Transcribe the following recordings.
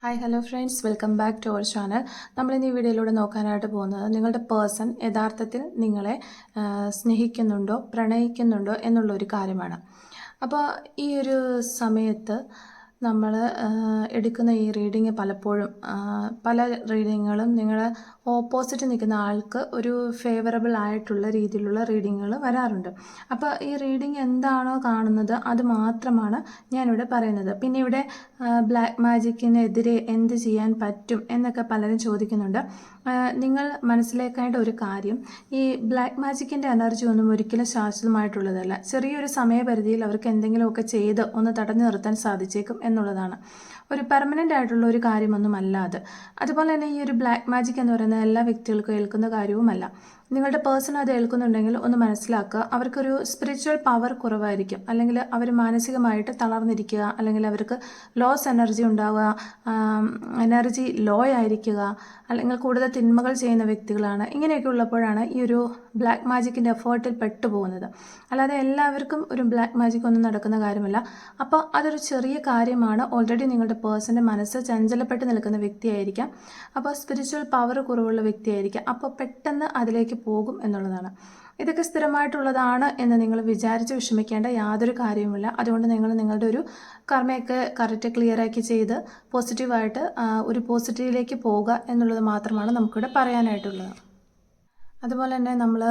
Hi hello friends, welcome back to our channel. നമ്മളിന്ന് ഈ വീഡിയോയിലൂടെ നോക്കാനായിട്ട് പോകുന്നത് നിങ്ങളുടെ പേഴ്സൺ യഥാർത്ഥത്തിൽ നിങ്ങളെ സ്നേഹിക്കുന്നുണ്ടോ, പ്രണയിക്കുന്നുണ്ടോ എന്നുള്ളൊരു കാര്യമാണ്. അപ്പോൾ ഈ ഒരു സമയത്ത് നമ്മൾ എടുക്കുന്ന ഈ റീഡിങ് പലപ്പോഴും പല റീഡിങ്ങുകളും നിങ്ങളുടെ ഓപ്പോസിറ്റ് നിൽക്കുന്ന ആൾക്ക് ഒരു ഫേവറബിൾ ആയിട്ടുള്ള രീതിയിലുള്ള റീഡിങ്ങുകൾ വരാറുണ്ട്. അപ്പോൾ ഈ റീഡിങ് എന്താണോ കാണുന്നത് അത് മാത്രമാണ് ഞാനിവിടെ പറയുന്നത്. പിന്നെ ഇവിടെ ബ്ലാക്ക് മാജിക്കിനെതിരെ എന്ത് ചെയ്യാൻ പറ്റും എന്നൊക്കെ പലരും ചോദിക്കുന്നുണ്ട്. നിങ്ങൾ മനസ്സിലാക്കേണ്ട ഒരു കാര്യം, ഈ ബ്ലാക്ക് മാജിക്കിൻ്റെ എനർജി ഒന്നും ഒരിക്കലും ശാശ്വതമായിട്ടുള്ളതല്ല. ചെറിയൊരു സമയപരിധിയിൽ അവർക്ക് എന്തെങ്കിലുമൊക്കെ ചെയ്ത് ഒന്ന് തടഞ്ഞു നിർത്താൻ സാധിച്ചേക്കും എന്നുള്ളതാണ്. ഒരു പെർമനൻ്റ് ആയിട്ടുള്ള ഒരു കാര്യമൊന്നുമല്ല അത്. അതുപോലെ തന്നെ ഈ ഒരു ബ്ലാക്ക് മാജിക് എന്ന് പറയുന്നത് എല്ലാ വ്യക്തികൾക്കും ഏൽക്കുന്ന കാര്യവുമല്ല. നിങ്ങളുടെ പേഴ്സൺ അത് ഏൽക്കുന്നുണ്ടെങ്കിൽ ഒന്ന് മനസ്സിലാക്കുക, അവർക്കൊരു സ്പിരിച്വൽ പവർ കുറവായിരിക്കും, അല്ലെങ്കിൽ അവർ മാനസികമായിട്ട് തളർന്നിരിക്കുക, അല്ലെങ്കിൽ അവർക്ക് ലോസ് എനർജി ഉണ്ടാവുക, എനർജി ലോ ആയിരിക്കുക, അല്ലെങ്കിൽ കൂടുതൽ തിന്മകൾ ചെയ്യുന്ന വ്യക്തികളാണ്. ഇങ്ങനെയൊക്കെ ഉള്ളപ്പോഴാണ് ഈ ഒരു ബ്ലാക്ക് മാജിക്കിൻ്റെ എഫേർട്ടിൽ പെട്ടുപോകുന്നത്. അല്ലാതെ എല്ലാവർക്കും ഒരു ബ്ലാക്ക് മാജിക് ഒന്നും നടക്കുന്ന കാര്യമല്ല. അപ്പോൾ അതൊരു ചെറിയ കാര്യമാണ്. ഓൾറെഡി നിങ്ങളുടെ പേഴ്സൻ്റെ മനസ്സ് ചഞ്ചലപ്പെട്ട് നിൽക്കുന്ന വ്യക്തിയായിരിക്കാം, അപ്പോൾ സ്പിരിച്വൽ പവർ കുറവുള്ള വ്യക്തിയായിരിക്കാം. അപ്പോൾ പെട്ടെന്ന് അതിലേക്ക് പോകും എന്നുള്ളതാണ്. ഇതൊക്കെ സ്ഥിരമായിട്ടുള്ളതാണ് എന്ന് നിങ്ങൾ വിചാരിച്ച് വിഷമിക്കേണ്ട യാതൊരു കാര്യവുമില്ല. അതുകൊണ്ട് നിങ്ങൾ നിങ്ങളുടെ ഒരു കർമ്മയൊക്കെ കറക്റ്റ് ക്ലിയറാക്കി ചെയ്ത് പോസിറ്റീവായിട്ട് ഒരു പോസിറ്റീവിലേക്ക് പോവുക എന്നുള്ളത് മാത്രമാണ് നമുക്കിവിടെ പറയാനായിട്ടുള്ളത്. അതുപോലെ തന്നെ നമ്മൾ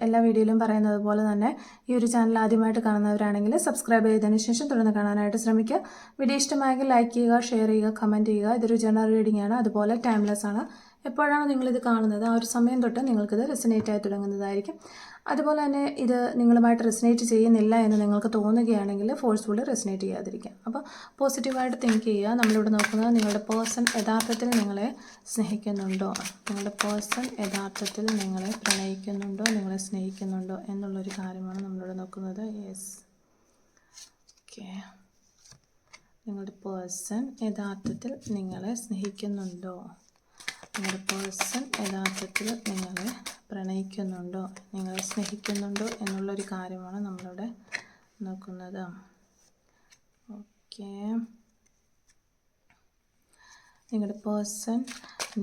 എല്ലാ വീഡിയോയിലും പറയുന്നത് പോലെ തന്നെ ഈ ഒരു ചാനൽ ആദ്യമായിട്ട് കാണുന്നവരാണെങ്കിൽ സബ്സ്ക്രൈബ് ചെയ്തതിന് ശേഷം തുടർന്ന് കാണാനായിട്ട് ശ്രമിക്കുക. വീഡിയോ ഇഷ്ടമായെങ്കിൽ ലൈക്ക് ചെയ്യുക, ഷെയർ ചെയ്യുക, കമൻറ്റ് ചെയ്യുക. ഇതൊരു ജനറൽ റീഡിംഗ് ആണ്, അതുപോലെ ടൈംലെസ് ആണ്. എപ്പോഴാണ് നിങ്ങളിത് കാണുന്നത് ആ ഒരു സമയം തൊട്ട് നിങ്ങൾക്കിത് റെസനേറ്റ് ആയി തുടങ്ങുന്നതായിരിക്കും. അതുപോലെ തന്നെ ഇത് നിങ്ങളുമായിട്ട് റെസനേറ്റ് ചെയ്യുന്നില്ല എന്ന് നിങ്ങൾക്ക് തോന്നുകയാണെങ്കിൽ ഫോഴ്സ്ഫുള്ളി റെസനേറ്റ് ചെയ്യാതിരിക്കുക. അപ്പോൾ പോസിറ്റീവായിട്ട് തിങ്ക് ചെയ്യുക. നമ്മളിവിടെ നോക്കുന്നത് നിങ്ങളുടെ പേഴ്സൺ യഥാർത്ഥത്തിൽ നിങ്ങളെ സ്നേഹിക്കുന്നുണ്ടോ, നിങ്ങളുടെ പേഴ്സൺ യഥാർത്ഥത്തിൽ നിങ്ങളെ പ്രണയിക്കുന്നുണ്ടോ, നിങ്ങളെ സ്നേഹിക്കുന്നുണ്ടോ എന്നുള്ളൊരു കാര്യമാണ് നമ്മളിവിടെ നോക്കുന്നത്. Yes, okay. നിങ്ങളുടെ പേഴ്സൺ യഥാർത്ഥത്തിൽ നിങ്ങളെ സ്നേഹിക്കുന്നുണ്ടോ, നിങ്ങളുടെ പേഴ്സൺ യഥാർത്ഥത്തിൽ നിങ്ങളെ പ്രണയിക്കുന്നുണ്ടോ, നിങ്ങളെ സ്നേഹിക്കുന്നുണ്ടോ എന്നുള്ളൊരു കാര്യമാണ് നമ്മളിവിടെ നോക്കുന്നത്. ഓക്കെ. നിങ്ങളുടെ പേഴ്സൺ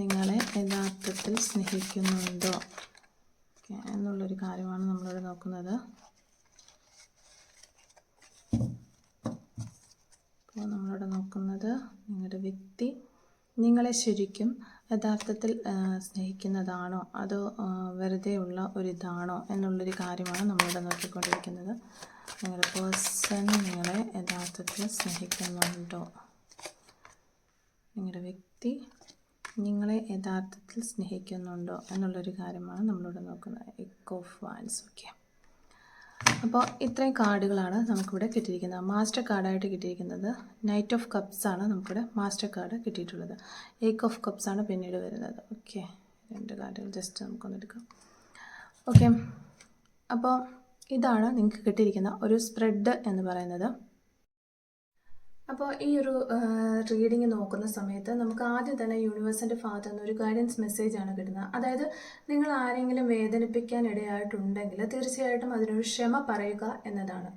നിങ്ങളെ യഥാർത്ഥത്തിൽ സ്നേഹിക്കുന്നുണ്ടോ എന്നുള്ളൊരു കാര്യമാണ് നമ്മളിവിടെ നോക്കുന്നത്. അപ്പോൾ നമ്മളിവിടെ നോക്കുന്നത് നിങ്ങളുടെ വ്യക്തി നിങ്ങളെ ശരിക്കും യഥാർത്ഥത്തിൽ സ്നേഹിക്കുന്നതാണോ അതോ വെറുതെ ഉള്ള ഒരിതാണോ എന്നുള്ളൊരു കാര്യമാണ് നമ്മളിവിടെ നോക്കിക്കൊണ്ടിരിക്കുന്നത്. നിങ്ങളുടെ പേഴ്സൺ നിങ്ങളെ യഥാർത്ഥത്തിൽ സ്നേഹിക്കുന്നുണ്ടോ, നിങ്ങളുടെ വ്യക്തി നിങ്ങളെ യഥാർത്ഥത്തിൽ സ്നേഹിക്കുന്നുണ്ടോ എന്നുള്ളൊരു കാര്യമാണ് നമ്മളിവിടെ നോക്കുന്നത്. എക്ക് ഓഫ് വാൻസ്. ഓക്കെ. അപ്പോൾ ഇത്രയും കാർഡുകളാണ് നമുക്കിവിടെ കിട്ടിയിരിക്കുന്നത്. മാസ്റ്റർ കാർഡായിട്ട് കിട്ടിയിരിക്കുന്നത് നൈറ്റ് ഓഫ് കപ്സ് ആണ് നമുക്കിവിടെ മാസ്റ്റർ കാർഡ് കിട്ടിയിട്ടുള്ളത്. ഏക്ക് ഓഫ് കപ്സ് ആണ് പിന്നീട് വരുന്നത്. ഓക്കെ, രണ്ട് കാർഡുകൾ ജസ്റ്റ് നമുക്കൊന്നെടുക്കാം. ഓക്കെ, അപ്പോൾ ഇതാണ് നിങ്ങൾക്ക് കിട്ടിയിരിക്കുന്ന ഒരു സ്പ്രെഡ് എന്ന് പറയുന്നത്. അപ്പോൾ ഈ ഒരു റീഡിങ് നോക്കുന്ന സമയത്ത് നമുക്ക് ആദ്യം തന്നെ യൂണിവേഴ്സിൻ്റെ ഭാഗത്തു നിന്ന് ഒരു ഗൈഡൻസ് മെസ്സേജാണ് കിട്ടുന്നത്. അതായത് നിങ്ങൾ ആരെങ്കിലും വേദനിപ്പിക്കാൻ ഇടയായിട്ടുണ്ടെങ്കിൽ തീർച്ചയായിട്ടും അതിനൊരു ക്ഷമ പറയുക എന്നതാണ്.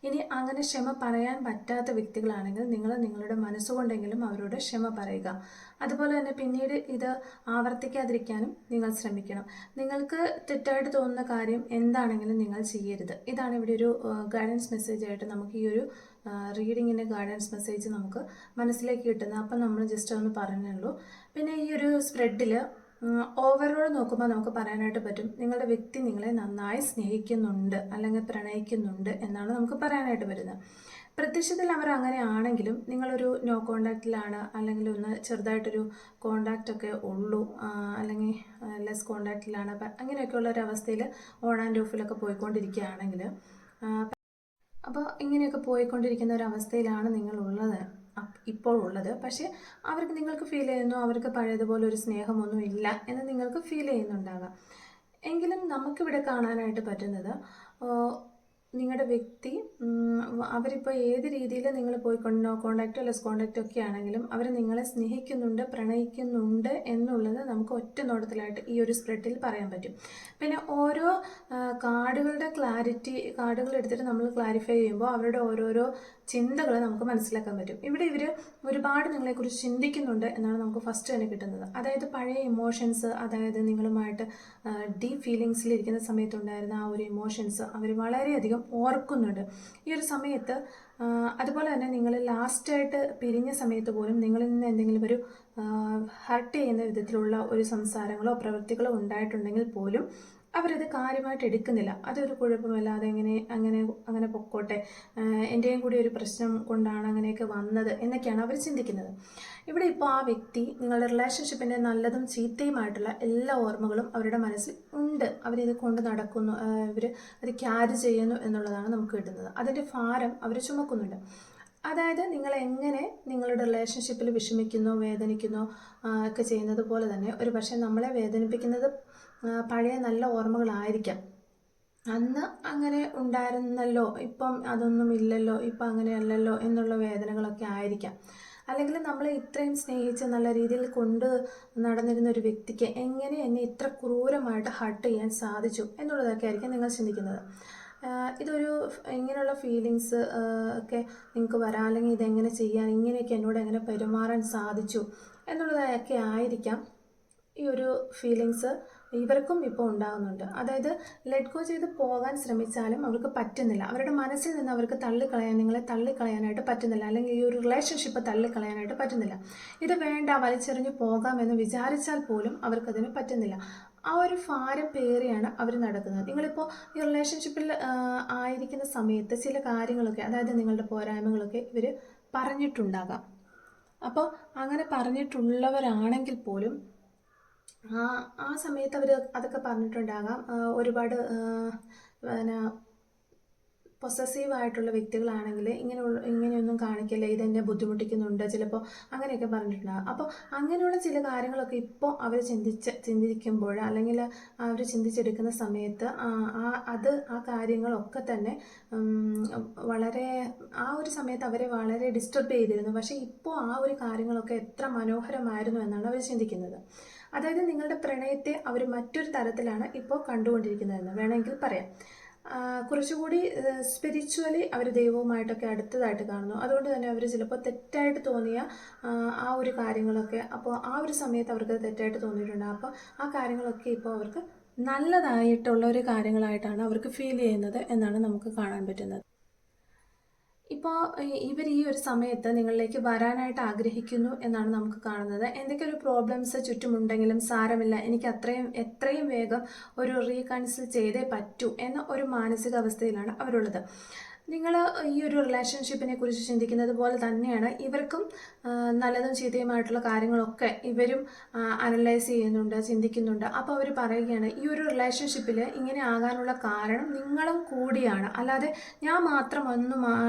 ഇനി അങ്ങനെ ക്ഷമ പറയാൻ പറ്റാത്ത വ്യക്തികളാണെങ്കിൽ നിങ്ങൾ നിങ്ങളുടെ മനസ്സുകൊണ്ടെങ്കിലും അവരോട് ക്ഷമ പറയുക. അതുപോലെ തന്നെ പിന്നീട് ഇത് ആവർത്തിക്കാതിരിക്കാനും നിങ്ങൾ ശ്രമിക്കണം. നിങ്ങൾക്ക് തെറ്റായിട്ട് തോന്നുന്ന കാര്യം എന്താണെങ്കിലും നിങ്ങൾ ചെയ്യരുത്. ഇതാണ് ഇവിടെ ഒരു ഗൈഡൻസ് മെസ്സേജായിട്ട് നമുക്ക് ഈ ഒരു റീഡിങ്ങിൻ്റെ ഗൈഡൻസ് മെസ്സേജ് നമുക്ക് മനസ്സിലേക്ക് കിട്ടുന്നത്. അപ്പം നമ്മൾ ജസ്റ്റ് ഒന്ന് പറഞ്ഞുള്ളൂ. പിന്നെ ഈ ഒരു സ്പ്രെഡിൽ ഓവറോൾ നോക്കുമ്പോൾ നമുക്ക് പറയാനായിട്ട് പറ്റും നിങ്ങളുടെ വ്യക്തി നിങ്ങളെ നന്നായി സ്നേഹിക്കുന്നുണ്ട് അല്ലെങ്കിൽ പ്രണയിക്കുന്നുണ്ട് എന്നാണ് നമുക്ക് പറയാനായിട്ട് വരുന്നത്. പ്രത്യക്ഷത്തിൽ അവർ അങ്ങനെ ആണെങ്കിലും നിങ്ങളൊരു നോ കോണ്ടാക്റ്റിലാണ്, അല്ലെങ്കിൽ ഒന്ന് ചെറുതായിട്ടൊരു കോണ്ടാക്റ്റൊക്കെ ഉള്ളൂ, അല്ലെങ്കിൽ ലെസ് കോണ്ടാക്റ്റിലാണ്, അങ്ങനെയൊക്കെയുള്ള ഒരു അവസ്ഥയിൽ ഓൺ ആൻഡ് ഓഫിലൊക്കെ പോയിക്കൊണ്ടിരിക്കുകയാണെങ്കിൽ, അപ്പോൾ ഇങ്ങനെയൊക്കെ പോയിക്കൊണ്ടിരിക്കുന്ന ഒരു അവസ്ഥയിലാണ് നിങ്ങളുള്ളത് ഇപ്പോൾ ഉള്ളത്. പക്ഷേ അവർക്ക് നിങ്ങൾക്ക് ഫീൽ ചെയ്യുന്നു അവർക്ക് പഴയതുപോലെ ഒരു സ്നേഹമൊന്നും ഇല്ല എന്ന് നിങ്ങൾക്ക് ഫീൽ ചെയ്യുന്നുണ്ടാകാം. എങ്കിലും നമുക്കിവിടെ കാണാനായിട്ട് പറ്റുന്നത് നിങ്ങളുടെ വ്യക്തി അവരിപ്പോൾ ഏത് രീതിയിൽ നിങ്ങൾ പോയി നോ കോണ്ടാക്റ്റോ ലെസ് കോണ്ടാക്റ്റോ ഒക്കെ ആണെങ്കിലും അവർ നിങ്ങളെ സ്നേഹിക്കുന്നുണ്ട്, പ്രണയിക്കുന്നുണ്ട് എന്നുള്ളത് നമുക്ക് ഒറ്റ നോട്ടത്തിലായിട്ട് ഈ ഒരു സ്പ്രെഡിൽ പറയാൻ പറ്റും. പിന്നെ ഓരോ കാർഡുകളുടെ കാർഡുകൾ എടുത്തിട്ട് നമ്മൾ ക്ലാരിഫൈ ചെയ്യുമ്പോൾ അവരുടെ ഓരോരോ ചിന്തകൾ നമുക്ക് മനസ്സിലാക്കാൻ പറ്റും. ഇവിടെ ഇവർ ഒരുപാട് നിങ്ങളെക്കുറിച്ച് ചിന്തിക്കുന്നുണ്ട് എന്നാണ് നമുക്ക് ഫസ്റ്റ് തന്നെ കിട്ടുന്നത്. അതായത് പഴയ ഇമോഷൻസ്, അതായത് നിങ്ങളുമായിട്ട് ഡീപ്പ് ഫീലിങ്സിലിരിക്കുന്ന സമയത്തുണ്ടായിരുന്ന ആ ഒരു ഇമോഷൻസ് അവർ വളരെയധികം ഓർക്കുന്നുണ്ട് ഈ ഒരു സമയത്ത്. അതുപോലെ തന്നെ നിങ്ങൾ ലാസ്റ്റായിട്ട് പിരിഞ്ഞ സമയത്ത് പോലും നിങ്ങളിൽ നിന്ന് എന്തെങ്കിലും ഒരു ഹർട്ട് ചെയ്യുന്ന വിധത്തിലുള്ള ഒരു സംസാരങ്ങളോ പ്രവൃത്തികളോ ഉണ്ടായിട്ടുണ്ടെങ്കിൽ പോലും അവരത് കാര്യമായിട്ട് എടുക്കുന്നില്ല. അതൊരു കുഴപ്പമില്ല, അതെങ്ങനെ അങ്ങനെ പൊക്കോട്ടെ, എൻ്റെയും കൂടി ഒരു പ്രശ്നം കൊണ്ടാണ് അങ്ങനെയൊക്കെ വന്നത് എന്നൊക്കെയാണ് അവർ ചിന്തിക്കുന്നത്. ഇവിടെ ഇപ്പോൾ ആ വ്യക്തി നിങ്ങളുടെ റിലേഷൻഷിപ്പിൻ്റെ നല്ലതും ചീത്തയുമായിട്ടുള്ള എല്ലാ ഓർമ്മകളും അവരുടെ മനസ്സിൽ ഉണ്ട്. അവരിത് കൊണ്ട് നടക്കുന്നു, ഇവർ അത് ക്യാരി ചെയ്യുന്നു എന്നുള്ളതാണ് നമുക്ക് കിട്ടുന്നത്. അതിൻ്റെ ഭാരം അവർ ചുമക്കുന്നുണ്ട്. അതായത് നിങ്ങൾ എങ്ങനെ നിങ്ങളുടെ റിലേഷൻഷിപ്പിൽ വിഷമിക്കുന്നോ വേദനിക്കുന്നോ ഒക്കെ ചെയ്യുന്നത് പോലെ തന്നെ ഒരു പക്ഷേ നമ്മളെ വേദനിപ്പിക്കുന്നത് പഴയ നല്ല ഓർമ്മകളായിരിക്കാം. അന്ന് അങ്ങനെ ഉണ്ടായിരുന്നല്ലോ, ഇപ്പം അതൊന്നും ഇല്ലല്ലോ, ഇപ്പം അങ്ങനെയല്ലല്ലോ എന്നുള്ള വേദനകളൊക്കെ ആയിരിക്കാം. അല്ലെങ്കിൽ നമ്മളെ ഇത്രയും സ്നേഹിച്ച് നല്ല രീതിയിൽ കൊണ്ട് നടന്നിരുന്ന ഒരു വ്യക്തിക്ക് എങ്ങനെ എന്നെ ഇത്ര ക്രൂരമായിട്ട് ഹർട്ട് ചെയ്യാൻ സാധിച്ചു എന്നുള്ളതൊക്കെ ആയിരിക്കും നിങ്ങൾ ചിന്തിക്കുന്നത്. ഇതൊരു ഇങ്ങനെയുള്ള ഫീലിങ്സ് ഒക്കെ നിങ്ങൾക്ക് വരാം, അല്ലെങ്കിൽ ഇതെങ്ങനെ ചെയ്യാൻ, ഇങ്ങനെയൊക്കെ എന്നോട് എങ്ങനെ പെരുമാറാൻ സാധിച്ചു എന്നുള്ളതൊക്കെ ആയിരിക്കാം ഈ ഒരു ഫീലിങ്സ് ഇവർക്കും ഇപ്പോൾ ഉണ്ടാകുന്നുണ്ട്. അതായത് ലെറ്റ് ഗോ ചെയ്ത് പോകാൻ ശ്രമിച്ചാലും അവർക്ക് പറ്റുന്നില്ല. അവരുടെ മനസ്സിൽ നിന്ന് അവർക്ക് നിങ്ങളെ തള്ളിക്കളയാനായിട്ട് പറ്റുന്നില്ല, അല്ലെങ്കിൽ ഈ ഒരു റിലേഷൻഷിപ്പ് തള്ളിക്കളയാനായിട്ട് പറ്റുന്നില്ല. ഇത് വേണ്ട, വലിച്ചെറിഞ്ഞ് പോകാമെന്ന് വിചാരിച്ചാൽ പോലും അവർക്കതിന് പറ്റുന്നില്ല. ആ ഒരു ഭാരം പേറിയാണ് അവർ നടക്കുന്നത്. നിങ്ങളിപ്പോൾ ഈ റിലേഷൻഷിപ്പിൽ ആയിരിക്കുന്ന സമയത്ത് ചില കാര്യങ്ങളൊക്കെ, അതായത് നിങ്ങളുടെ പോരായ്മകളൊക്കെ ഇവർ പറഞ്ഞിട്ടുണ്ടാകാം. അപ്പോൾ അങ്ങനെ പറഞ്ഞിട്ടുള്ളവരാണെങ്കിൽ പോലും ആ സമയത്ത് അവർ അതൊക്കെ പറഞ്ഞിട്ടുണ്ടാകാം. ഒരുപാട് പിന്നെ പൊസസീവായിട്ടുള്ള വ്യക്തികളാണെങ്കിൽ ഇങ്ങനെയൊന്നും കാണിക്കില്ല, ഇതെന്നെ ബുദ്ധിമുട്ടിക്കുന്നുണ്ട്, ചിലപ്പോൾ അങ്ങനെയൊക്കെ പറഞ്ഞിട്ടുണ്ടാകും. അപ്പോൾ അങ്ങനെയുള്ള ചില കാര്യങ്ങളൊക്കെ ഇപ്പോൾ അവർ ചിന്തിക്കുമ്പോൾ, അല്ലെങ്കിൽ അവർ ചിന്തിച്ചെടുക്കുന്ന സമയത്ത് ആ കാര്യങ്ങളൊക്കെ തന്നെ വളരെ ആ ഒരു സമയത്ത് അവരെ വളരെ ഡിസ്റ്റർബ് ചെയ്തിരുന്നു. പക്ഷേ ഇപ്പോൾ ആ ഒരു കാര്യങ്ങളൊക്കെ എത്ര മനോഹരമായിരുന്നു എന്നാണ് അവർ ചിന്തിക്കുന്നത്. അതായത് നിങ്ങളുടെ പ്രണയത്തെ അവർ മറ്റൊരു തരത്തിലാണ് ഇപ്പോൾ കണ്ടുകൊണ്ടിരിക്കുന്നതെന്ന് വേണമെങ്കിൽ പറയാം. കുറച്ചുകൂടി സ്പിരിച്വലി അവർ ദൈവവുമായിട്ടൊക്കെ അടുത്തതായിട്ട് കാണുന്നു. അതുകൊണ്ട് തന്നെ അവർ ചിലപ്പോൾ തെറ്റായിട്ട് തോന്നിയ ആ ഒരു കാര്യങ്ങളൊക്കെ, അപ്പോൾ ആ ഒരു സമയത്ത് അവർക്ക് തെറ്റായിട്ട് തോന്നിയിട്ടുണ്ട്. അപ്പോൾ ആ കാര്യങ്ങളൊക്കെ ഇപ്പോൾ അവർക്ക് നല്ലതായിട്ടുള്ള ഒരു കാര്യങ്ങളായിട്ടാണ് അവർക്ക് ഫീൽ ചെയ്യുന്നത് എന്നാണ് നമുക്ക് കാണാൻ പറ്റുന്നത്. ഇപ്പോൾ ഇവർ ഈ ഒരു സമയത്ത് നിങ്ങളിലേക്ക് വരാനായിട്ട് ആഗ്രഹിക്കുന്നു എന്നാണ് നമുക്ക് കാണുന്നത്. എന്തൊക്കെ ഒരു പ്രോബ്ലംസ് ചുറ്റുമുണ്ടെങ്കിലും സാരമില്ല, എനിക്ക് എത്രയും വേഗം ഒരു റീകൺസിൽ ചെയ്തേ പറ്റൂ എന്ന ഒരു മാനസികാവസ്ഥയിലാണ് അവരുള്ളത്. നിങ്ങൾ ഈ ഒരു റിലേഷൻഷിപ്പിനെ കുറിച്ച് ചിന്തിക്കുന്നത് പോലെ തന്നെയാണ് ഇവർക്കും നല്ലതും ചീത്തയുമായിട്ടുള്ള കാര്യങ്ങളൊക്കെ ഇവരും അനലൈസ് ചെയ്യുന്നുണ്ട്, ചിന്തിക്കുന്നുണ്ട്. അപ്പോൾ അവർ പറയുകയാണ്, ഈ ഒരു റിലേഷൻഷിപ്പിൽ ഇങ്ങനെ ആകാനുള്ള കാരണം നിങ്ങളും കൂടിയാണ്, അല്ലാതെ ഞാൻ മാത്രം ഒന്നും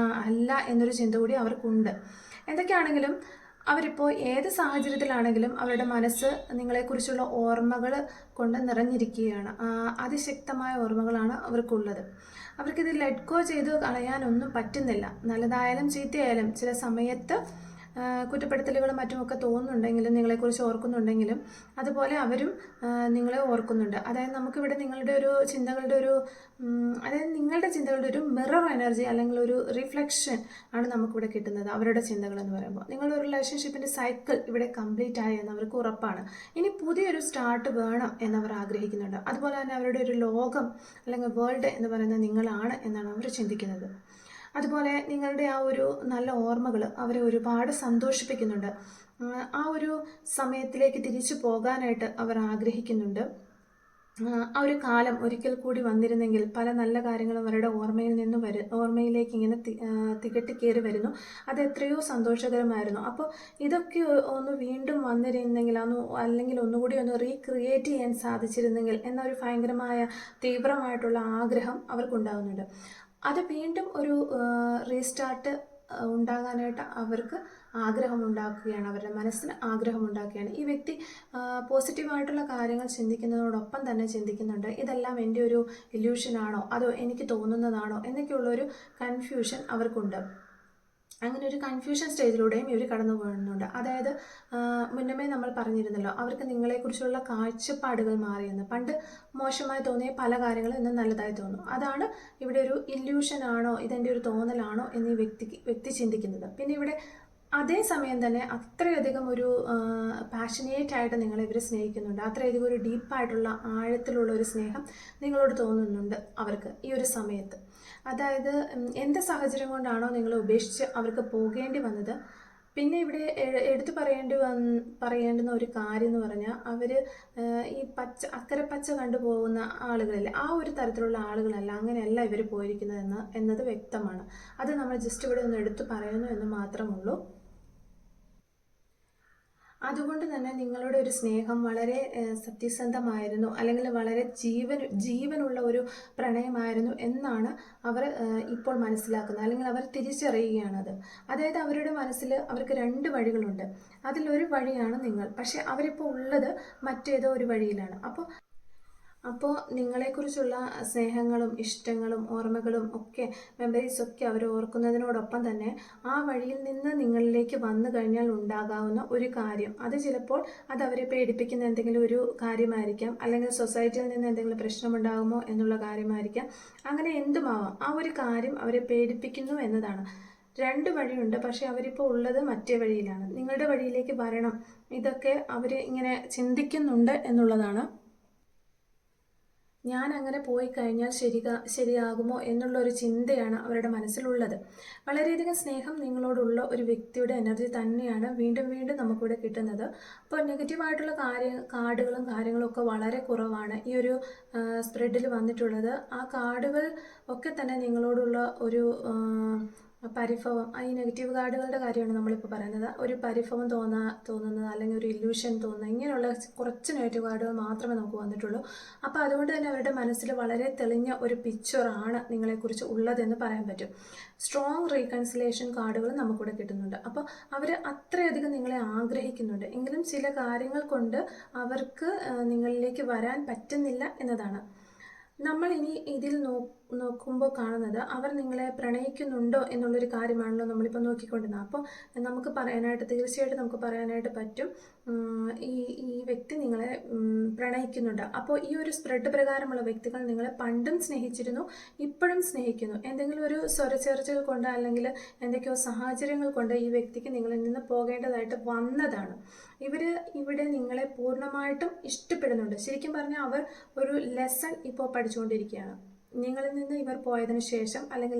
അല്ല എന്നൊരു ചിന്ത കൂടി അവർക്കുണ്ട്. എന്തൊക്കെയാണെങ്കിലും അവരിപ്പോൾ ഏത് സാഹചര്യത്തിലാണെങ്കിലും അവരുടെ മനസ്സ് നിങ്ങളെക്കുറിച്ചുള്ള ഓർമ്മകൾ കൊണ്ട് നിറഞ്ഞിരിക്കുകയാണ്. അതിശക്തമായ ഓർമ്മകളാണ് അവർക്കുള്ളത്. അവർക്കിത് ലെറ്റ് ഗോ ചെയ്ത് കളയാനൊന്നും പറ്റുന്നില്ല. നല്ലതായാലും ചീത്തയായാലും ചില സമയത്ത് കുറ്റപ്പെടുത്തലുകളും മറ്റുമൊക്കെ തോന്നുന്നുണ്ടെങ്കിലും, നിങ്ങളെക്കുറിച്ച് ഓർക്കുന്നുണ്ടെങ്കിലും, അതുപോലെ അവരും നിങ്ങളെ ഓർക്കുന്നുണ്ട്. അതായത് നമുക്കിവിടെ നിങ്ങളുടെ ഒരു ചിന്തകളുടെ ഒരു അതായത് നിങ്ങളുടെ ചിന്തകളുടെ ഒരു മിറർ എനർജി, അല്ലെങ്കിൽ ഒരു റിഫ്ലക്ഷൻ ആണ് നമുക്കിവിടെ കിട്ടുന്നത് അവരുടെ ചിന്തകൾ എന്ന് പറയുമ്പോൾ. നിങ്ങളുടെ റിലേഷൻഷിപ്പിൻ്റെ സൈക്കിൾ ഇവിടെ കംപ്ലീറ്റ് ആയി എന്നവർക്ക് ഉറപ്പാണ്. ഇനി പുതിയൊരു സ്റ്റാർട്ട് വേണം എന്നവർ ആഗ്രഹിക്കുന്നുണ്ട്. അതുപോലെ തന്നെ അവരുടെ ഒരു ലോകം അല്ലെങ്കിൽ വേൾഡ് എന്ന് പറയുന്നത് നിങ്ങളാണ് എന്നാണ് അവർ ചിന്തിക്കുന്നത്. അതുപോലെ നിങ്ങളുടെ ആ ഒരു നല്ല ഓർമ്മകൾ അവരെ ഒരുപാട് സന്തോഷിപ്പിക്കുന്നുണ്ട്. ആ ഒരു സമയത്തിലേക്ക് തിരിച്ചു പോകാനായിട്ട് അവർ ആഗ്രഹിക്കുന്നുണ്ട്. ആ ഒരു കാലം ഒരിക്കൽ കൂടി വന്നിരുന്നെങ്കിൽ പല നല്ല കാര്യങ്ങളും അവരുടെ ഓർമ്മയിലേക്ക് ഇങ്ങനെ തികട്ടി കയറി വരുന്നു. അത് എത്രയോ സന്തോഷകരമായിരുന്നു. അപ്പോൾ ഇതൊക്കെ ഒന്ന് വീണ്ടും വന്നിരുന്നെങ്കിൽ, അല്ലെങ്കിൽ ഒന്നുകൂടി ഒന്ന് റീക്രിയേറ്റ് ചെയ്യാൻ സാധിച്ചിരുന്നെങ്കിൽ എന്നൊരു ഭയങ്കരമായ തീവ്രമായിട്ടുള്ള ആഗ്രഹം അവർക്കുണ്ടാകുന്നുണ്ട്. അത് വീണ്ടും ഒരു റീസ്റ്റാർട്ട് ഉണ്ടാകാനായിട്ട് അവർക്ക് ആഗ്രഹമുണ്ടാക്കുകയാണ്, അവരുടെ മനസ്സിന് ആഗ്രഹമുണ്ടാക്കുകയാണ്. ഈ വ്യക്തി പോസിറ്റീവായിട്ടുള്ള കാര്യങ്ങൾ ചിന്തിക്കുന്നതോടൊപ്പം തന്നെ ചിന്തിക്കുന്നുണ്ട്, ഇതെല്ലാം എൻ്റെ ഒരു ഇല്യൂഷനാണോ അതോ എനിക്ക് തോന്നുന്നതാണോ എന്നൊക്കെയുള്ളൊരു കൺഫ്യൂഷൻ അവർക്കുണ്ട്. അങ്ങനെ ഒരു കൺഫ്യൂഷൻ സ്റ്റേജിലൂടെയും ഇവർ കടന്നു പോകുന്നുണ്ട്. അതായത് മുന്നമേ നമ്മൾ പറഞ്ഞിരുന്നല്ലോ, അവർക്ക് നിങ്ങളെക്കുറിച്ചുള്ള കാഴ്ചപ്പാടുകൾ മാറിയെന്ന്. പണ്ട് മോശമായി തോന്നിയ പല കാര്യങ്ങളും ഇന്ന് നല്ലതായി തോന്നും. അതാണ് ഇവിടെ ഒരു ഇല്യൂഷൻ ആണോ, ഇതെൻ്റെ ഒരു തോന്നലാണോ എന്ന് ഈ വ്യക്തി ചിന്തിക്കുന്നത്. പിന്നെ ഇവിടെ അതേസമയം തന്നെ അത്രയധികം ഒരു പാഷനേറ്റ് ആയിട്ട് നിങ്ങളെ ഇവർ സ്നേഹിക്കുന്നുണ്ട്. അത്രയധികം ഒരു ഡീപ്പായിട്ടുള്ള ആഴത്തിലുള്ള ഒരു സ്നേഹം നിങ്ങളോട് തോന്നുന്നുണ്ട് അവർക്ക് ഈ ഒരു സമയത്ത്. അതായത് എന്ത് സാഹചര്യം കൊണ്ടാണോ നിങ്ങളെ ഉപേക്ഷിച്ച് അവർക്ക് പോകേണ്ടി വന്നത്. പിന്നെ ഇവിടെ എടുത്തു പറയേണ്ടുന്ന ഒരു കാര്യം എന്ന് പറഞ്ഞാൽ, അവർ ഈ അക്കരെ പച്ച കണ്ടുപോകുന്ന ആളുകളില്ല, ആ ഒരു തരത്തിലുള്ള ആളുകളല്ല, അങ്ങനെയല്ല ഇവർ പോയിരിക്കുന്നത് എന്നത് വ്യക്തമാണ്. അത് നമ്മൾ ജസ്റ്റ് ഇവിടെ ഒന്ന് എടുത്തു പറയുന്നു എന്ന് മാത്രമുള്ളൂ. അതുകൊണ്ട് തന്നെ നിങ്ങളുടെ ഒരു സ്നേഹം വളരെ സത്യസന്ധമായിരുന്നു, അല്ലെങ്കിൽ വളരെ ജീവനുള്ള ഒരു പ്രണയമായിരുന്നു എന്നാണ് അവർ ഇപ്പോൾ മനസ്സിലാക്കുന്നത്, അല്ലെങ്കിൽ അവർ തിരിച്ചറിയുകയാണത്. അതായത് അവരുടെ മനസ്സിൽ അവർക്ക് 2 വഴികളുണ്ട്. അതിലൊരു വഴിയാണ് നിങ്ങൾ, പക്ഷെ അവരിപ്പോൾ ഉള്ളത് മറ്റേതോ ഒരു വഴിയിലാണ്. അപ്പോൾ നിങ്ങളെക്കുറിച്ചുള്ള സ്നേഹങ്ങളും ഇഷ്ടങ്ങളും ഓർമ്മകളും ഒക്കെ മെമ്മറീസൊക്കെ അവർ ഓർക്കുന്നതിനോടൊപ്പം തന്നെ ആ വഴിയിൽ നിന്ന് നിങ്ങളിലേക്ക് വന്നു കഴിഞ്ഞാൽ ഉണ്ടാകാവുന്ന ഒരു കാര്യം, അത് ചിലപ്പോൾ അത് അവരെ പേടിപ്പിക്കുന്ന എന്തെങ്കിലും ഒരു കാര്യമായിരിക്കാം, അല്ലെങ്കിൽ സൊസൈറ്റിയിൽ നിന്ന് എന്തെങ്കിലും പ്രശ്നമുണ്ടാകുമോ എന്നുള്ള കാര്യമായിരിക്കാം. അങ്ങനെ എന്തുമാവാം, ആ ഒരു കാര്യം അവരെ പേടിപ്പിക്കുന്നു എന്നതാണ്. 2 വഴിയുണ്ട്, പക്ഷെ അവരിപ്പോൾ ഉള്ളത് മറ്റേ വഴിയിലാണ്. നിങ്ങളുടെ വഴിയിലേക്ക് വരണം, ഇതൊക്കെ അവർ ഇങ്ങനെ ചിന്തിക്കുന്നുണ്ട് എന്നുള്ളതാണ്. ഞാൻ അങ്ങനെ പോയി കഴിഞ്ഞാൽ ശരിയാകുമോ എന്നുള്ളൊരു ചിന്തയാണ് അവരുടെ മനസ്സിലുള്ളത്. വളരെയധികം സ്നേഹം നിങ്ങളോടുള്ള ഒരു വ്യക്തിയുടെ എനർജി തന്നെയാണ് വീണ്ടും വീണ്ടും നമുക്കിവിടെ കിട്ടുന്നത്. അപ്പോൾ നെഗറ്റീവായിട്ടുള്ള കാർഡുകളും കാര്യങ്ങളും ഒക്കെ വളരെ കുറവാണ് ഈ ഒരു സ്പ്രെഡിൽ വന്നിട്ടുള്ളത്. ആ കാർഡുകൾ ഒക്കെ തന്നെ നിങ്ങളോടുള്ള ഒരു പരിഭവം, ഈ നെഗറ്റീവ് കാർഡുകളുടെ കാര്യമാണ് നമ്മളിപ്പോൾ പറയുന്നത്. ഒരു പരിഭവം തോന്നുന്നത്, അല്ലെങ്കിൽ ഒരു ഇല്യൂഷൻ തോന്നുന്നത്, ഇങ്ങനെയുള്ള കുറച്ച് നെഗറ്റീവ് കാർഡുകൾ മാത്രമേ നമുക്ക് വന്നിട്ടുള്ളൂ. അപ്പോൾ അതുകൊണ്ട് തന്നെ അവരുടെ മനസ്സിൽ വളരെ തെളിഞ്ഞ ഒരു പിക്ചറാണ് നിങ്ങളെക്കുറിച്ച് ഉള്ളതെന്ന് പറയാൻ പറ്റും. സ്ട്രോങ് റീകൺസിലേഷൻ കാർഡുകൾ നമുക്കിവിടെ കിട്ടുന്നുണ്ട്. അപ്പോൾ അവർ അത്രയധികം നിങ്ങളെ ആഗ്രഹിക്കുന്നുണ്ട്, എങ്കിലും ചില കാര്യങ്ങൾ കൊണ്ട് അവർക്ക് നിങ്ങളിലേക്ക് വരാൻ പറ്റുന്നില്ല എന്നതാണ്. നമ്മൾ ഇനി ഇതിൽ നോക്കുമ്പോൾ കാണുന്നത് അവർ നിങ്ങളെ പ്രണയിക്കുന്നുണ്ടോ എന്നുള്ളൊരു കാര്യമാണല്ലോ നമ്മളിപ്പോൾ നോക്കിക്കൊണ്ടിരുന്നത്. അപ്പോൾ നമുക്ക് തീർച്ചയായിട്ടും നമുക്ക് പറയാനായിട്ട് പറ്റും, ഈ വ്യക്തി നിങ്ങളെ പ്രണയിക്കുന്നുണ്ട്. അപ്പോൾ ഈ ഒരു സ്പ്രെഡ് പ്രകാരമുള്ള വ്യക്തികൾ നിങ്ങളെ പണ്ടും സ്നേഹിച്ചിരുന്നു, ഇപ്പോഴും സ്നേഹിക്കുന്നു. എന്തെങ്കിലും ഒരു സ്വരച്ചേർച്ചകൾ കൊണ്ട്, അല്ലെങ്കിൽ എന്തൊക്കെയോ സാഹചര്യങ്ങൾ കൊണ്ട് ഈ വ്യക്തിക്ക് നിങ്ങളിൽ നിന്ന് പോകേണ്ടതായിട്ട് വന്നതാണ്. ഇവിടെ നിങ്ങളെ പൂർണ്ണമായിട്ടും ഇഷ്ടപ്പെടുന്നുണ്ട്. ശരിക്കും പറഞ്ഞാൽ അവർ ഒരു ലെസൺ ഇപ്പോൾ പഠിച്ചുകൊണ്ടിരിക്കുകയാണ്. നിങ്ങളിൽ നിന്ന് ഇവർ പോയതിനു ശേഷം, അല്ലെങ്കിൽ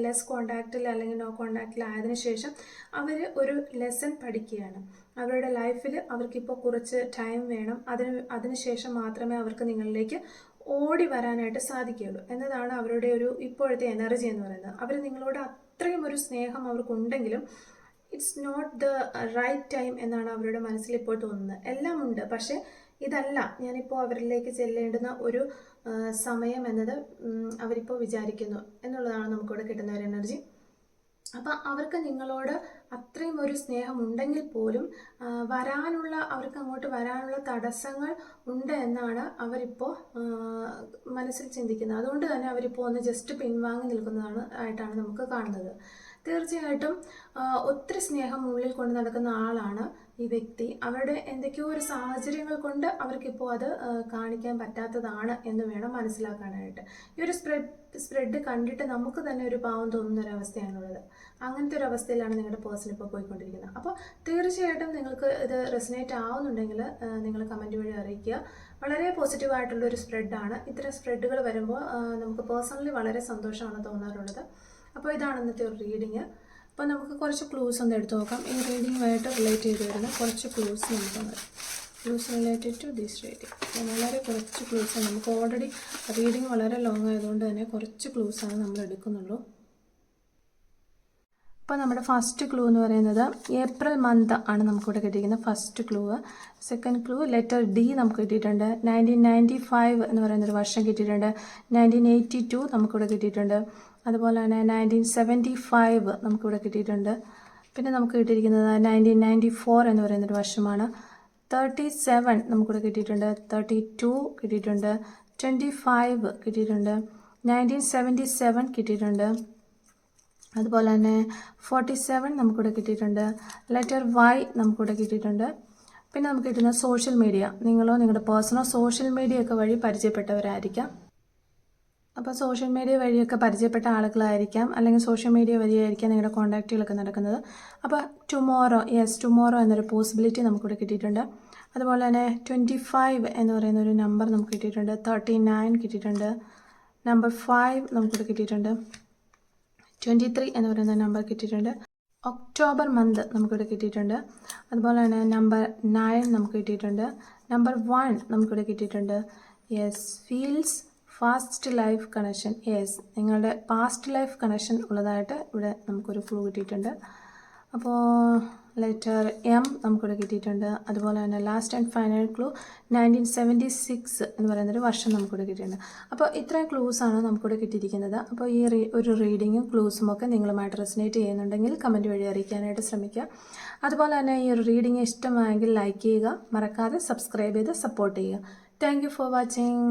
ലെസ് കോണ്ടാക്റ്റിൽ അല്ലെങ്കിൽ നോ കോണ്ടാക്റ്റിലായതിനു ശേഷം അവർ ഒരു ലെസൺ പഠിക്കുകയാണ്. അവരുടെ ലൈഫിൽ അവർക്കിപ്പോൾ കുറച്ച് ടൈം വേണം, അതിനുശേഷം മാത്രമേ അവർക്ക് നിങ്ങളിലേക്ക് ഓടി വരാനായിട്ട് സാധിക്കുകയുള്ളൂ എന്നതാണ് അവരുടെ ഒരു ഇപ്പോഴത്തെ എനർജി എന്ന് പറയുന്നത്. അവർ നിങ്ങളോട് അത്രയും ഒരു സ്നേഹം അവർക്കുണ്ടെങ്കിലും it's not the right time എന്നാണ് അവരുടെ മനസ്സിൽ ഇപ്പോൾ തോന്നുന്നത്. എല്ലാം ഉണ്ട്, പക്ഷേ ഇതല്ല ഞാനിപ്പോൾ അവരിലേക്ക് ചെല്ലേണ്ടുന്ന ഒരു സമയം എന്നത് അവരിപ്പോൾ വിചാരിക്കുന്നു എന്നുള്ളതാണ് നമുക്കിവിടെ കിട്ടുന്ന ഒരു എനർജി. അപ്പം അവർക്ക് നിങ്ങളോട് അത്രയും ഒരു സ്നേഹം ഉണ്ടെങ്കിൽ പോലും അവർക്ക് അങ്ങോട്ട് വരാനുള്ള തടസ്സങ്ങൾ ഉണ്ട് എന്നാണ് അവരിപ്പോൾ മനസ്സിൽ ചിന്തിക്കുന്നത്. അതുകൊണ്ട് തന്നെ അവരിപ്പോൾ ഒന്ന് ജസ്റ്റ് പിൻവാങ്ങി നിൽക്കുന്നതായിട്ടാണ് നമുക്ക് കാണുന്നത്. തീർച്ചയായിട്ടും ഒത്തിരി സ്നേഹം ഉള്ളിൽ കൊണ്ട് നടക്കുന്ന ആളാണ് ഈ വ്യക്തി. അവരുടെ എന്തൊക്കെയോ ഒരു സാഹചര്യങ്ങൾ കൊണ്ട് അവർക്കിപ്പോൾ അത് കാണിക്കാൻ പറ്റാത്തതാണ് എന്ന് വേണം മനസ്സിലാക്കാനായിട്ട്. ഈ ഒരു സ്പ്രെഡ് കണ്ടിട്ട് നമുക്ക് തന്നെ ഒരു പാവം തോന്നുന്ന ഒരു അവസ്ഥയാണുള്ളത്. അങ്ങനത്തെ ഒരു അവസ്ഥയിലാണ് നിങ്ങളുടെ പേഴ്സൺ ഇപ്പോൾ പോയിക്കൊണ്ടിരിക്കുന്നത്. അപ്പോൾ തീർച്ചയായിട്ടും നിങ്ങൾക്ക് ഇത് റെസനേറ്റ് ആവുന്നുണ്ടെങ്കിൽ നിങ്ങൾ കമൻറ്റ് വഴി അറിയിക്കുക. വളരെ പോസിറ്റീവായിട്ടുള്ളൊരു സ്പ്രെഡാണ്. ഇത്തരം സ്പ്രെഡുകൾ വരുമ്പോൾ നമുക്ക് പേഴ്സണലി വളരെ സന്തോഷമാണ് തോന്നാറുള്ളത്. അപ്പോൾ ഇതാണ് ഇന്നത്തെ ഒരു റീഡിങ്. അപ്പോൾ നമുക്ക് കുറച്ച് ക്ലൂസ് ഒന്ന് എടുത്ത് നോക്കാം. ഈ റീഡിങ്ങുമായിട്ട് റിലേറ്റ് ചെയ്ത് വരുന്ന കുറച്ച് ക്ലൂസ് നമുക്കുണ്ട്. Clues related to this reading. വളരെ കുറച്ച് ക്ലൂസ്. നമുക്ക് ഓൾറെഡി റീഡിങ് വളരെ ലോങ് ആയതുകൊണ്ട് തന്നെ കുറച്ച് ക്ലൂസാണ് നമ്മൾ എടുക്കുന്നുള്ളൂ. അപ്പോൾ നമ്മുടെ ഫസ്റ്റ് ക്ലൂ എന്ന് പറയുന്നത് ഏപ്രിൽ മന്ത് ആണ് നമുക്കിവിടെ കിട്ടിയിരിക്കുന്നത് first clue. Second clue letter D നമുക്ക് കിട്ടിയിട്ടുണ്ട്. 1995 എന്ന് പറയുന്നൊരു വർഷം കിട്ടിയിട്ടുണ്ട്. 1982 നമുക്കിവിടെ കിട്ടിയിട്ടുണ്ട്. അതുപോലെ തന്നെ 1975 നമുക്കിവിടെ കിട്ടിയിട്ടുണ്ട്. പിന്നെ നമുക്ക് കിട്ടിയിരിക്കുന്നത് 1994 എന്ന് പറയുന്നൊരു വർഷമാണ്. 37 നമുക്കിവിടെ കിട്ടിയിട്ടുണ്ട്. 32 കിട്ടിയിട്ടുണ്ട്. 25 കിട്ടിയിട്ടുണ്ട്. 1977 കിട്ടിയിട്ടുണ്ട്. അതുപോലെ തന്നെ 47 നമുക്കിവിടെ കിട്ടിയിട്ടുണ്ട്. ലെറ്റർ Y നമുക്കിവിടെ കിട്ടിയിട്ടുണ്ട്. പിന്നെ നമുക്ക് കിട്ടുന്ന സോഷ്യൽ മീഡിയ, നിങ്ങളോ നിങ്ങളുടെ പേഴ്സണോ സോഷ്യൽ മീഡിയ ഒക്കെ വഴി പരിചയപ്പെട്ടവരായിരിക്കാം. അപ്പോൾ സോഷ്യൽ മീഡിയ വഴിയൊക്കെ പരിചയപ്പെട്ട ആളുകളായിരിക്കാം, അല്ലെങ്കിൽ സോഷ്യൽ മീഡിയ വഴിയായിരിക്കാം നിങ്ങളുടെ കോൺടാക്റ്റുകളൊക്കെ നടക്കുന്നത്. അപ്പോൾ ടുമോറോ എന്നൊരു പോസിബിലിറ്റി നമുക്കിവിടെ കിട്ടിയിട്ടുണ്ട്. അതുപോലെ തന്നെ 25 എന്ന് പറയുന്ന ഒരു നമ്പർ നമുക്ക് കിട്ടിയിട്ടുണ്ട്. 39 കിട്ടിയിട്ടുണ്ട്. നമ്പർ 5 നമുക്കിവിടെ കിട്ടിയിട്ടുണ്ട്. 23 എന്ന് പറയുന്ന നമ്പർ കിട്ടിയിട്ടുണ്ട്. ഒക്ടോബർ മന്ത് നമുക്കിവിടെ കിട്ടിയിട്ടുണ്ട്. അതുപോലെ തന്നെ നമ്പർ 9 നമുക്ക് കിട്ടിയിട്ടുണ്ട്. നമ്പർ 1 നമുക്കിവിടെ കിട്ടിയിട്ടുണ്ട്. Feels fast life connection. നിങ്ങളുടെ പാസ്റ്റ് ലൈഫ് കണക്ഷൻ ഉള്ളതായിട്ട് ഇവിടെ നമുക്കൊരു ക്ലൂ കിട്ടിയിട്ടുണ്ട്. അപ്പോൾ ലെറ്റർ M നമുക്കിവിടെ കിട്ടിയിട്ടുണ്ട്. അതുപോലെ തന്നെ ലാസ്റ്റ് ആൻഡ് ഫൈനൽ ക്ലൂ 1976 എന്ന് പറയുന്നൊരു വർഷം നമുക്കിവിടെ കിട്ടിയിട്ടുണ്ട്. അപ്പോൾ ഇത്രയും ക്ലൂസാണ് നമുക്കിവിടെ കിട്ടിയിരിക്കുന്നത്. അപ്പോൾ ഈ ഒരു റീഡിങ്ങും ക്ലൂസും ഒക്കെ നിങ്ങളുമായിട്ട് റെസനേറ്റ് ചെയ്യുന്നുണ്ടെങ്കിൽ കമൻറ്റ് വഴി അറിയിക്കാനായിട്ട് ശ്രമിക്കുക. അതുപോലെ തന്നെ ഈ ഒരു റീഡിങ് ഇഷ്ടമായെങ്കിൽ ലൈക്ക് ചെയ്യുക, മറക്കാതെ സബ്സ്ക്രൈബ് ചെയ്ത് സപ്പോർട്ട് ചെയ്യുക. Thank you for watching.